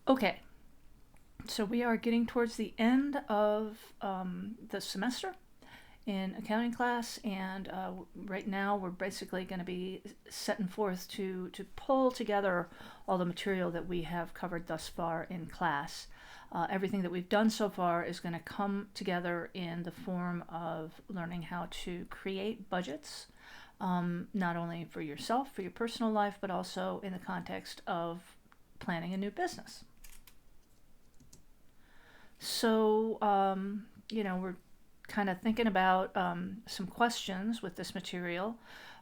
Okay, so we are getting towards the end of the semester in accounting class, and right now we're basically going to be setting forth to pull together all the material that we have covered thus far in class. Everything that we've done so far is going to come together in the form of learning how to create budgets, not only for yourself, for your personal life, but also in the context of planning a new business. So, we're kind of thinking about some questions with this material,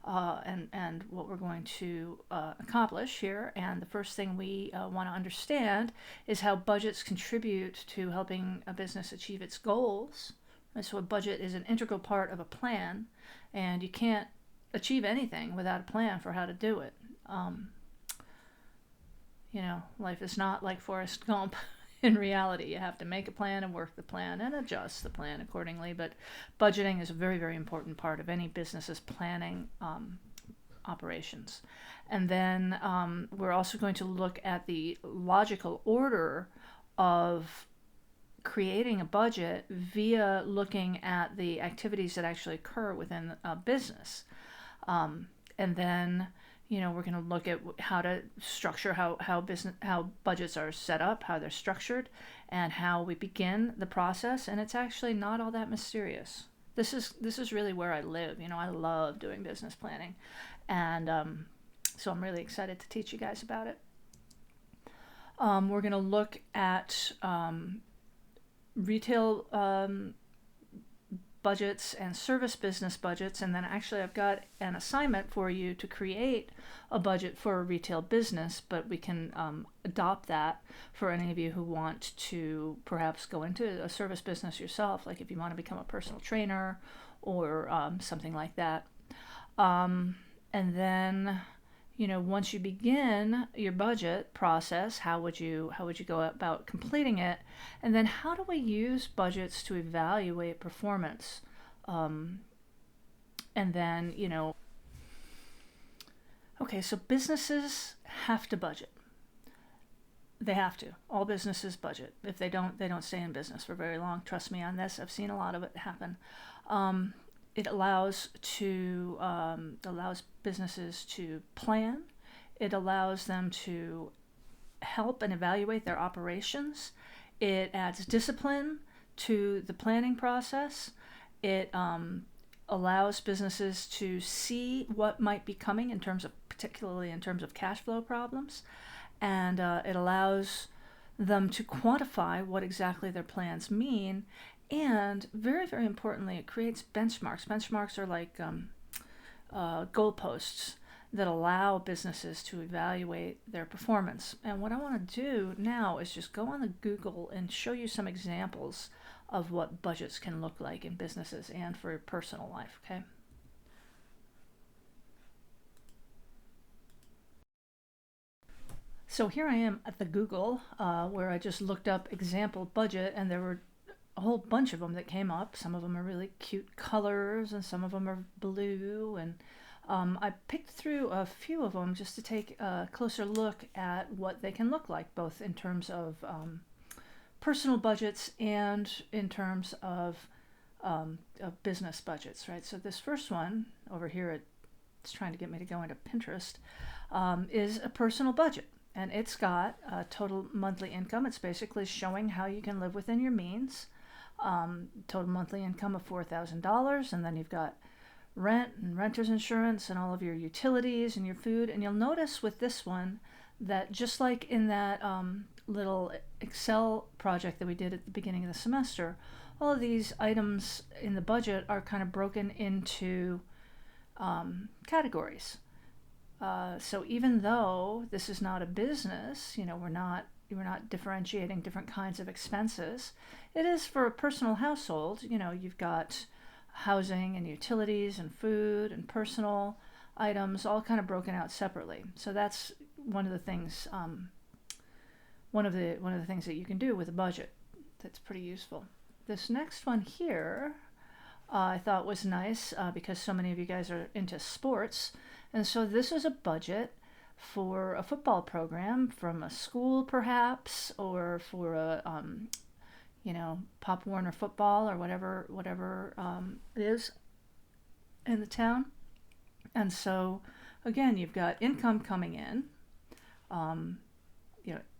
and what we're going to accomplish here. And the first thing we want to understand is how budgets contribute to helping a business achieve its goals. And so a budget is an integral part of a plan, and you can't achieve anything without a plan for how to do it. Um, Life is not like Forrest Gump. In reality, you have to make a plan and work the plan and adjust the plan accordingly. But budgeting is a very, very important part of any business's planning operations. And then we're also going to look at the logical order of creating a budget via looking at the activities that actually occur within a business. And then we're going to look at how to structure how budgets are set up, how they're structured, and how we begin the process. And it's actually not all that mysterious. This is really where I live. I love doing business planning, and so I'm really excited to teach you guys about it. We're going to look at retail budgets and service business budgets, and then actually I've got an assignment for you to create a budget for a retail business, but we can adopt that for any of you who want to perhaps go into a service business yourself, like if you want to become a personal trainer or something like that. And then once you begin your budget process, how would you go about completing it? And then how do we use budgets to evaluate performance? And then, okay, so businesses have to budget. They have to. All businesses budget. If they don't stay in business for very long. Trust me on this. I've seen a lot of it happen. It allows businesses to plan. It allows them to help and evaluate their operations. It adds discipline to the planning process. It allows businesses to see what might be coming particularly in terms of cash flow problems, and it allows them to quantify what exactly their plans mean. And very, very importantly, it creates benchmarks. Benchmarks are like goalposts that allow businesses to evaluate their performance. And what I want to do now is just go on the Google and show you some examples of what budgets can look like in businesses and for your personal life, okay? So here I am at the Google, where I just looked up example budget, and there were a whole bunch of them that came up. Some of them are really cute colors, and some of them are blue. And I picked through a few of them just to take a closer look at what they can look like, both in terms of personal budgets and in terms of business budgets, right? So this first one over here, it's trying to get me to go into Pinterest, is a personal budget. And it's got a total monthly income. It's basically showing how you can live within your means. Total monthly income of $4,000, and then you've got rent and renter's insurance and all of your utilities and your food. And you'll notice with this one that just like in that little Excel project that we did at the beginning of the semester, all of these items in the budget are kind of broken into categories. So even though this is not a business, we're not differentiating different kinds of expenses. It is for a personal household. You've got housing and utilities and food and personal items all kind of broken out separately. So that's one of the things. One of the things that you can do with a budget that's pretty useful. This next one here, I thought was nice because so many of you guys are into sports, and so this is a budget for a football program from a school perhaps, or for a, Pop Warner football or whatever it is in the town. And so, again, you've got income coming in, um,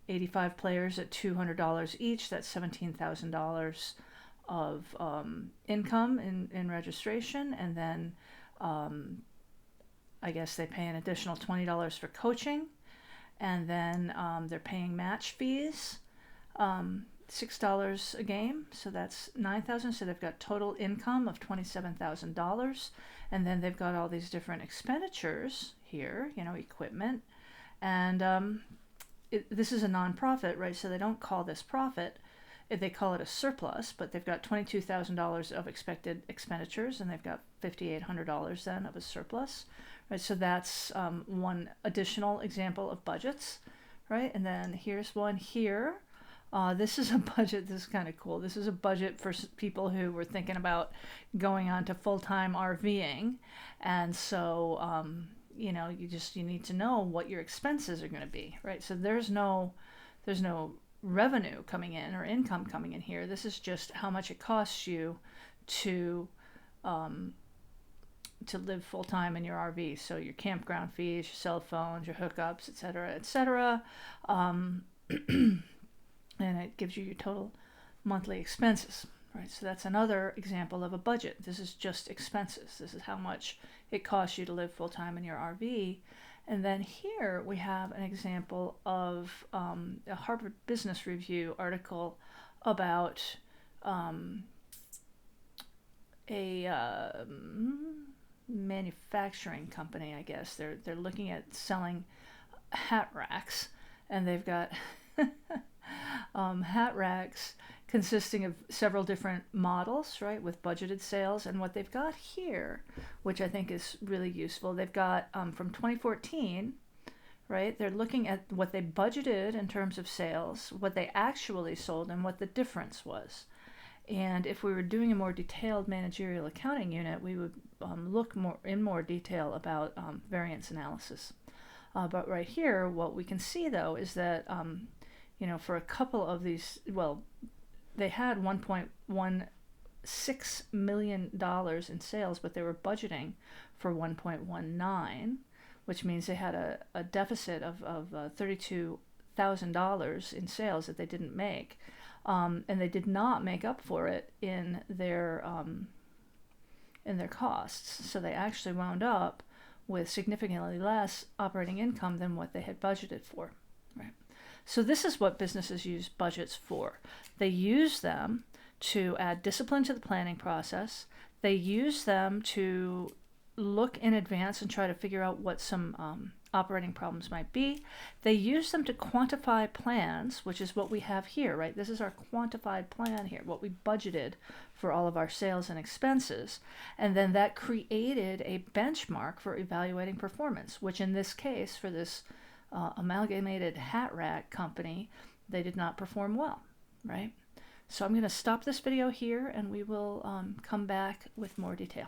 85 players at $200 each, that's $17,000 of income in registration. And then I guess they pay an additional $20 for coaching. And then they're paying match fees, $6 a game, so that's $9,000. So they've got total income of $27,000. And then they've got all these different expenditures here, equipment. And this is a nonprofit, right? So they don't call this profit. They call it a surplus, but they've got $22,000 of expected expenditures, and they've got $5,800 then of a surplus, right? So that's one additional example of budgets, right? And then here's one here. This is a budget. This is kind of cool. This is a budget for people who were thinking about going on to full-time RVing, and so you need to know what your expenses are going to be, right? So there's no revenue coming in or income coming in here. This is just how much it costs you to live full-time in your RV. So your campground fees, your cell phones, your hookups, etc. And it gives you your total monthly expenses, right? So that's another example of a budget. This is just expenses. This is how much it costs you to live full-time in your RV. And then here we have an example of a Harvard Business Review article about a manufacturing company, I guess. They're looking at selling hat racks, and they've got hat racks consisting of several different models, right, with budgeted sales. And what they've got here, which I think is really useful, they've got from 2014, right, they're looking at what they budgeted in terms of sales, what they actually sold, and what the difference was. And if we were doing a more detailed managerial accounting unit, we would look in more detail about variance analysis. But right here, what we can see, though, is that for a couple of these, they had $1.16 million in sales, but they were budgeting for 1.19, which means they had a deficit of $32,000 in sales that they didn't make. And they did not make up for it in their costs. So they actually wound up with significantly less operating income than what they had budgeted for, right? So this is what businesses use budgets for. They use them to add discipline to the planning process. They use them to look in advance and try to figure out what some operating problems might be. They use them to quantify plans, which is what we have here, right? This is our quantified plan here, what we budgeted for all of our sales and expenses. And then that created a benchmark for evaluating performance, which in this case, for this amalgamated hat rack company, they did not perform well, right? So I'm going to stop this video here, and we will come back with more detail.